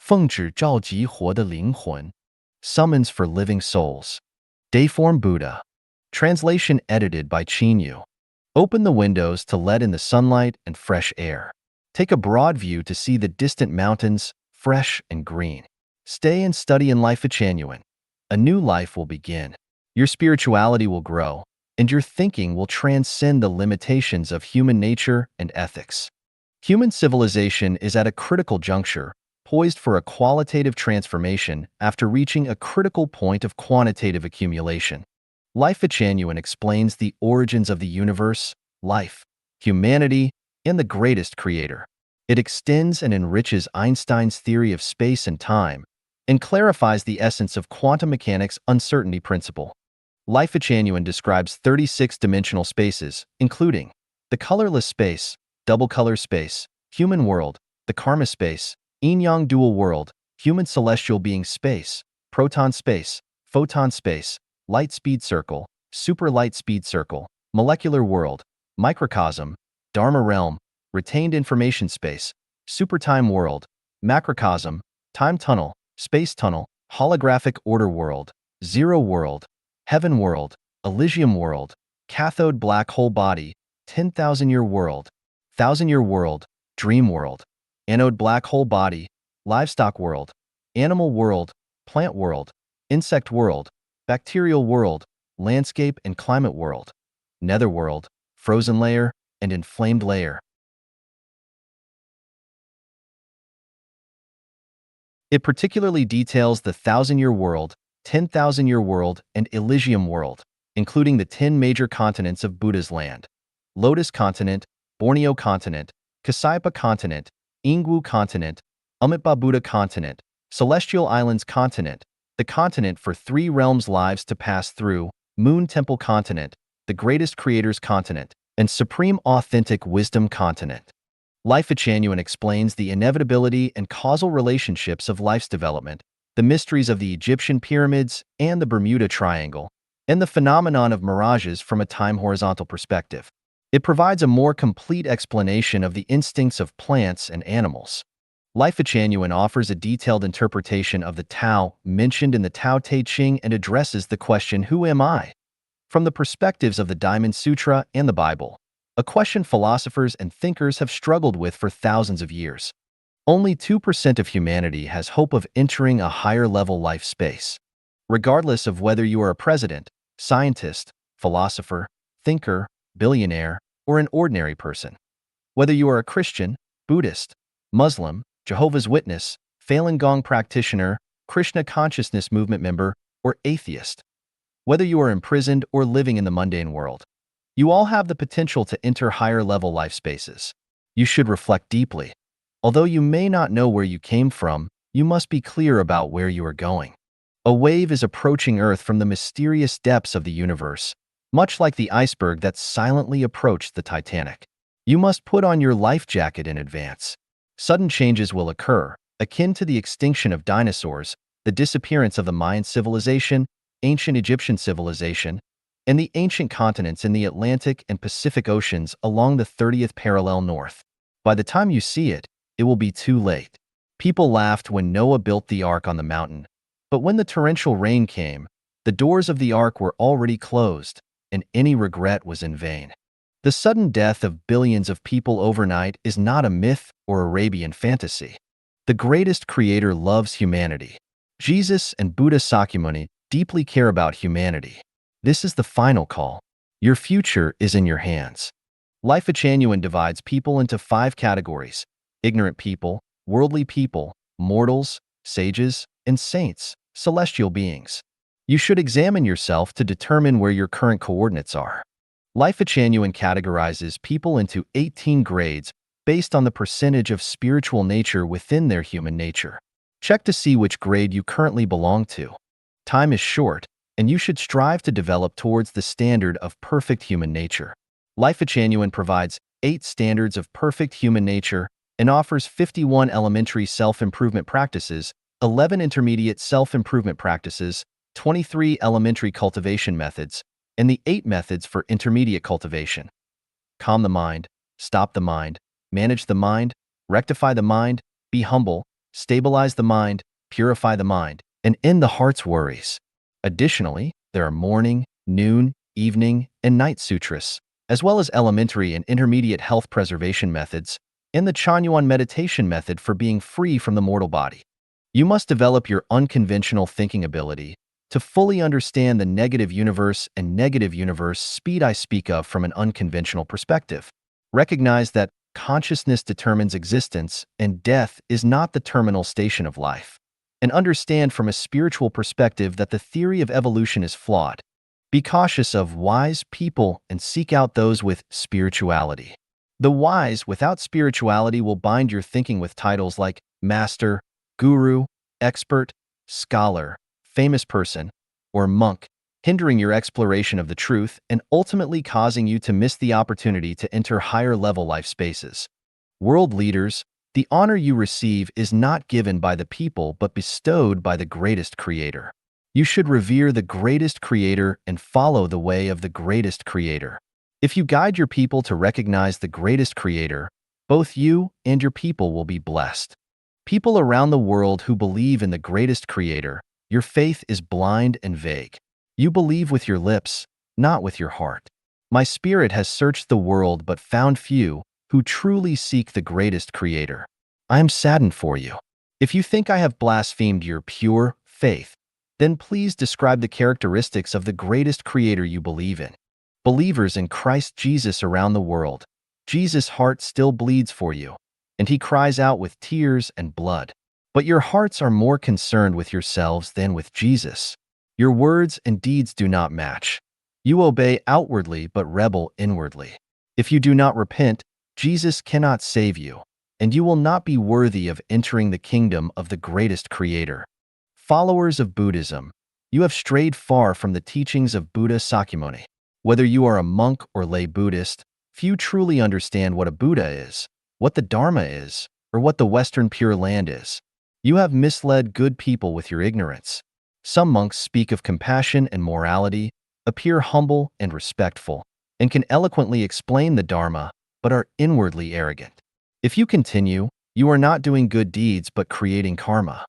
奉旨召集活的灵魂, summons for living souls. Dayform Buddha. Translation edited by Chinyu. Open the windows to let in the sunlight and fresh air. Take a broad view to see the distant mountains, fresh and green. Stay and study in life genuine. A new life will begin. Your spirituality will grow, and your thinking will transcend the limitations of human nature and ethics. Human civilization is at a critical juncture, poised for a qualitative transformation after reaching a critical point of quantitative accumulation. Life genuine explains the origins of the universe, life, humanity, and the greatest creator. It extends and enriches Einstein's theory of space and time, and clarifies the essence of quantum mechanics' uncertainty principle. Life genuine describes 36-dimensional spaces, including the colorless space, double color space, human world, the karma space, yin-yang dual world, human celestial being space, proton space, photon space, light speed circle, super light speed circle, molecular world, microcosm, dharma realm, retained information space, supertime world, macrocosm, time tunnel, space tunnel, holographic order world, zero world, heaven world, Elysium world, cathode black hole body, 10,000-year world, 1,000-year world, dream world, anode black hole body, livestock world, animal world, plant world, insect world, bacterial world, landscape and climate world, netherworld, frozen layer, and inflamed layer. It particularly details the 1,000-year world, 10,000-year world, and Elysium world, including the 10 major continents of Buddha's land: Lotus continent, Borneo continent, Kasaipa continent, Ingwu continent, Amitabha Buddha continent, Celestial Islands continent, the continent for 3 realms lives to pass through, Moon Temple continent, the greatest creators continent, and Supreme Authentic Wisdom continent. Life genuine explains the inevitability and causal relationships of life's development, the mysteries of the Egyptian pyramids and the Bermuda Triangle, and the phenomenon of mirages from a time-horizontal perspective. It provides a more complete explanation of the instincts of plants and animals. Life genuine offers a detailed interpretation of the Tao mentioned in the Tao Te Ching and addresses the question, "Who am I?" from the perspectives of the Diamond Sutra and the Bible, a question philosophers and thinkers have struggled with for thousands of years. Only 2% of humanity has hope of entering a higher-level life space. Regardless of whether you are a president, scientist, philosopher, thinker, billionaire, or an ordinary person. Whether you are a Christian, Buddhist, Muslim, Jehovah's Witness, Falun Gong practitioner, Krishna consciousness movement member, or atheist. Whether you are imprisoned or living in the mundane world. You all have the potential to enter higher-level life spaces. You should reflect deeply. Although you may not know where you came from, you must be clear about where you are going. A wave is approaching Earth from the mysterious depths of the universe, much like the iceberg that silently approached the Titanic. You must put on your life jacket in advance. Sudden changes will occur, akin to the extinction of dinosaurs, the disappearance of the Mayan civilization, ancient Egyptian civilization, and the ancient continents in the Atlantic and Pacific Oceans along the 30th parallel north. By the time you see it, it will be too late. People laughed when Noah built the ark on the mountain, but when the torrential rain came, the doors of the ark were already closed, and any regret was in vain. The sudden death of billions of people overnight is not a myth or Arabian fantasy. The greatest creator loves humanity. Jesus and Buddha Sakyamuni deeply care about humanity. This is the final call. Your future is in your hands. Life genuine divides people into 5 categories: ignorant people, worldly people, mortals, sages, and saints, celestial beings. You should examine yourself to determine where your current coordinates are. Life genuine categorizes people into 18 grades based on the percentage of spiritual nature within their human nature. Check to see which grade you currently belong to. Time is short, and you should strive to develop towards the standard of perfect human nature. Life genuine provides 8 standards of perfect human nature and offers 51 elementary self-improvement practices, 11 intermediate self-improvement practices, 23 elementary cultivation methods, and the 8 methods for intermediate cultivation. Calm the mind, stop the mind, manage the mind, rectify the mind, be humble, stabilize the mind, purify the mind, and end the heart's worries. Additionally, there are morning, noon, evening, and night sutras, as well as elementary and intermediate health preservation methods, and the Chanyuan meditation method for being free from the mortal body. You must develop your unconventional thinking ability to fully understand the negative universe and negative universe speed I speak of from an unconventional perspective. Recognize that consciousness determines existence and death is not the terminal station of life, and understand from a spiritual perspective that the theory of evolution is flawed. Be cautious of wise people and seek out those with spirituality. The wise without spirituality will bind your thinking with titles like master, guru, expert, scholar, famous person, or monk, hindering your exploration of the truth and ultimately causing you to miss the opportunity to enter higher-level life spaces. World leaders, the honor you receive is not given by the people but bestowed by the greatest creator. You should revere the greatest creator and follow the way of the greatest creator. If you guide your people to recognize the greatest creator, both you and your people will be blessed. People around the world who believe in the greatest creator, your faith is blind and vague. You believe with your lips, not with your heart. My spirit has searched the world but found few who truly seek the greatest creator. I am saddened for you. If you think I have blasphemed your pure faith, then please describe the characteristics of the greatest creator you believe in. Believers in Christ Jesus around the world, Jesus' heart still bleeds for you, and he cries out with tears and blood. But your hearts are more concerned with yourselves than with Jesus. Your words and deeds do not match. You obey outwardly but rebel inwardly. If you do not repent, Jesus cannot save you, and you will not be worthy of entering the kingdom of the greatest creator. Followers of Buddhism, you have strayed far from the teachings of Buddha Sakyamuni. Whether you are a monk or lay Buddhist, few truly understand what a Buddha is, what the Dharma is, or what the Western Pure Land is. You have misled good people with your ignorance. Some monks speak of compassion and morality, appear humble and respectful, and can eloquently explain the Dharma, but are inwardly arrogant. If you continue, you are not doing good deeds but creating karma.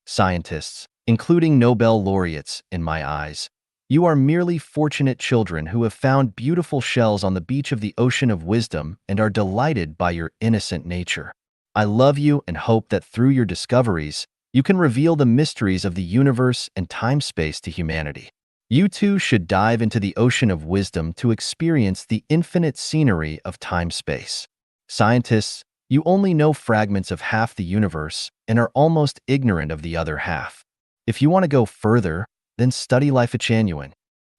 Scientists, including Nobel laureates, in my eyes, you are merely fortunate children who have found beautiful shells on the beach of the ocean of wisdom and are delighted by your innocent nature. I love you and hope that through your discoveries, you can reveal the mysteries of the universe and time-space to humanity. You too should dive into the ocean of wisdom to experience the infinite scenery of time-space. Scientists, you only know fragments of half the universe and are almost ignorant of the other half. If you want to go further, then study Life of Chanyuan.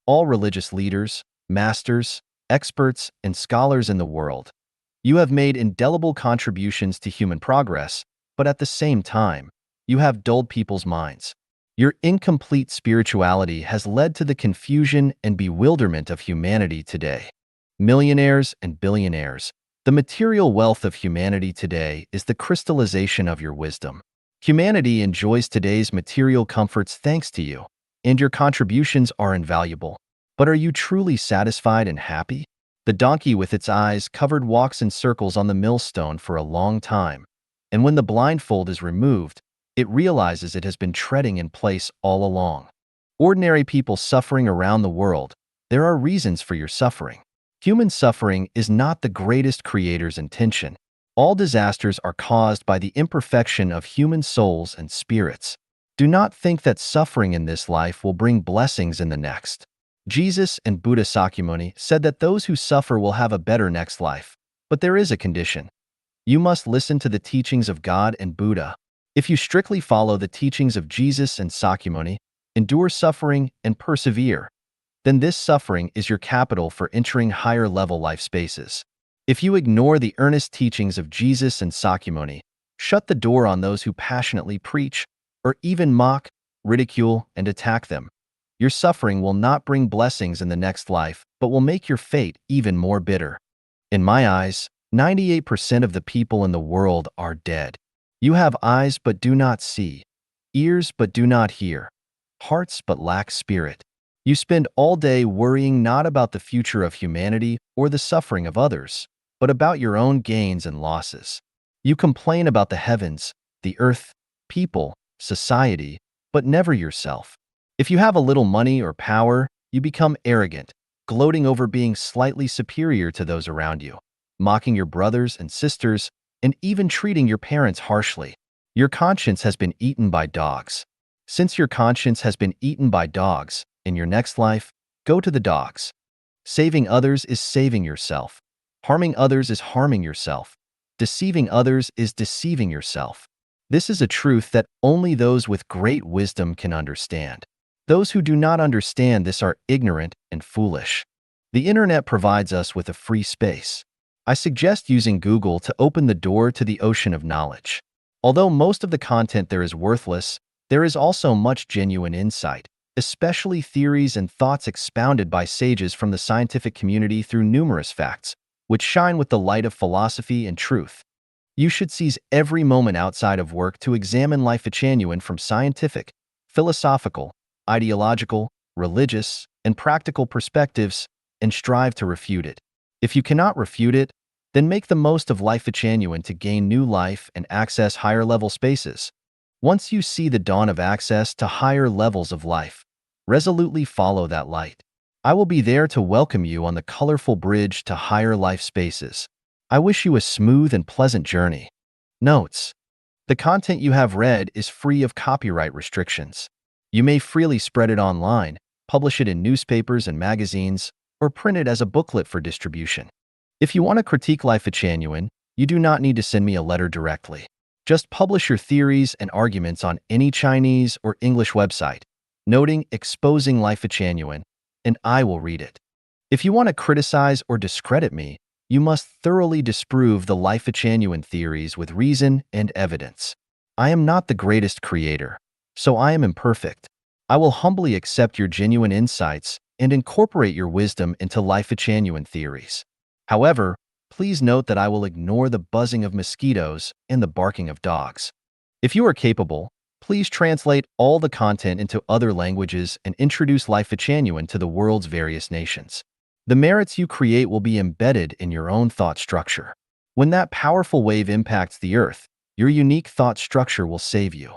All religious leaders, masters, experts, and scholars in the world, you have made indelible contributions to human progress, but at the same time, you have dulled people's minds. Your incomplete spirituality has led to the confusion and bewilderment of humanity today. Millionaires and billionaires, the material wealth of humanity today is the crystallization of your wisdom. Humanity enjoys today's material comforts thanks to you, and your contributions are invaluable. But are you truly satisfied and happy? The donkey with its eyes covered walks in circles on the millstone for a long time, and when the blindfold is removed, it realizes it has been treading in place all along. Ordinary people suffering around the world, there are reasons for your suffering. Human suffering is not the greatest creator's intention. All disasters are caused by the imperfection of human souls and spirits. Do not think that suffering in this life will bring blessings in the next. Jesus and Buddha Sakyamuni said that those who suffer will have a better next life. But there is a condition. You must listen to the teachings of God and Buddha. If you strictly follow the teachings of Jesus and Sakyamuni, endure suffering and persevere, then this suffering is your capital for entering higher-level life spaces. If you ignore the earnest teachings of Jesus and Sakyamuni, shut the door on those who passionately preach, or even mock, ridicule, and attack them, your suffering will not bring blessings in the next life, but will make your fate even more bitter. In my eyes, 98% of the people in the world are dead. You have eyes but do not see, ears but do not hear, hearts but lack spirit. You spend all day worrying not about the future of humanity or the suffering of others, but about your own gains and losses. You complain about the heavens, the earth, people, society, but never yourself. If you have a little money or power, you become arrogant, gloating over being slightly superior to those around you, mocking your brothers and sisters, and even treating your parents harshly. Your conscience has been eaten by dogs. Since your conscience has been eaten by dogs, in your next life, go to the dogs. Saving others is saving yourself. Harming others is harming yourself. Deceiving others is deceiving yourself. This is a truth that only those with great wisdom can understand. Those who do not understand this are ignorant and foolish. The internet provides us with a free space. I suggest using Google to open the door to the ocean of knowledge. Although most of the content there is worthless, there is also much genuine insight, especially theories and thoughts expounded by sages from the scientific community through numerous facts, which shine with the light of philosophy and truth. You should seize every moment outside of work to examine life genuine from scientific, philosophical, ideological, religious, and practical perspectives and strive to refute it. If you cannot refute it, then make the most of life genuine to gain new life and access higher-level spaces. Once you see the dawn of access to higher levels of life, resolutely follow that light. I will be there to welcome you on the colorful bridge to higher life spaces. I wish you a smooth and pleasant journey. Notes: the content you have read is free of copyright restrictions. You may freely spread it online, publish it in newspapers and magazines, or print it as a booklet for distribution. If you want to critique Life Genuine, you do not need to send me a letter directly. Just publish your theories and arguments on any Chinese or English website, noting Exposing Life Genuine, and I will read it. If you want to criticize or discredit me, you must thoroughly disprove the Life Genuine theories with reason and evidence. I am not the greatest creator, so I am imperfect. I will humbly accept your genuine insights and incorporate your wisdom into Life Genuine theories. However, please note that I will ignore the buzzing of mosquitoes and the barking of dogs. If you are capable, please translate all the content into other languages and introduce Life Genuine to the world's various nations. The merits you create will be embedded in your own thought structure. When that powerful wave impacts the earth, your unique thought structure will save you.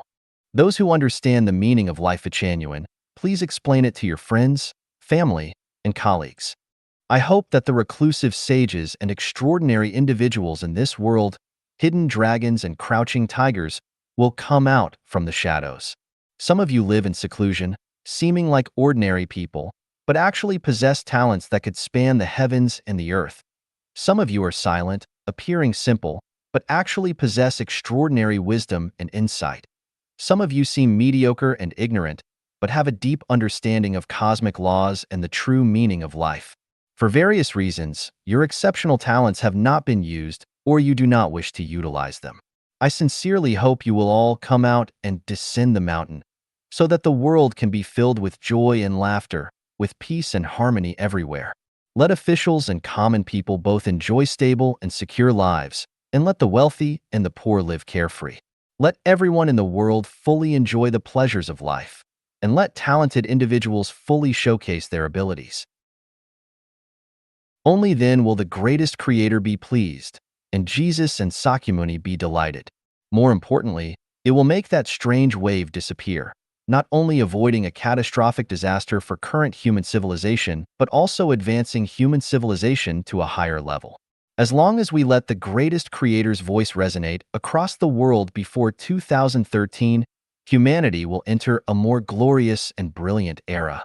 Those who understand the meaning of Life Genuine, please explain it to your friends, family, and colleagues. I hope that the reclusive sages and extraordinary individuals in this world, hidden dragons and crouching tigers, will come out from the shadows. Some of you live in seclusion, seeming like ordinary people, but actually possess talents that could span the heavens and the earth. Some of you are silent, appearing simple, but actually possess extraordinary wisdom and insight. Some of you seem mediocre and ignorant, but have a deep understanding of cosmic laws and the true meaning of life. For various reasons, your exceptional talents have not been used, or you do not wish to utilize them. I sincerely hope you will all come out and descend the mountain, so that the world can be filled with joy and laughter, with peace and harmony everywhere. Let officials and common people both enjoy stable and secure lives, and let the wealthy and the poor live carefree. Let everyone in the world fully enjoy the pleasures of life, and let talented individuals fully showcase their abilities. Only then will the greatest creator be pleased, and Jesus and Sakyamuni be delighted. More importantly, it will make that strange wave disappear, not only avoiding a catastrophic disaster for current human civilization, but also advancing human civilization to a higher level. As long as we let the greatest creator's voice resonate across the world before 2013, humanity will enter a more glorious and brilliant era.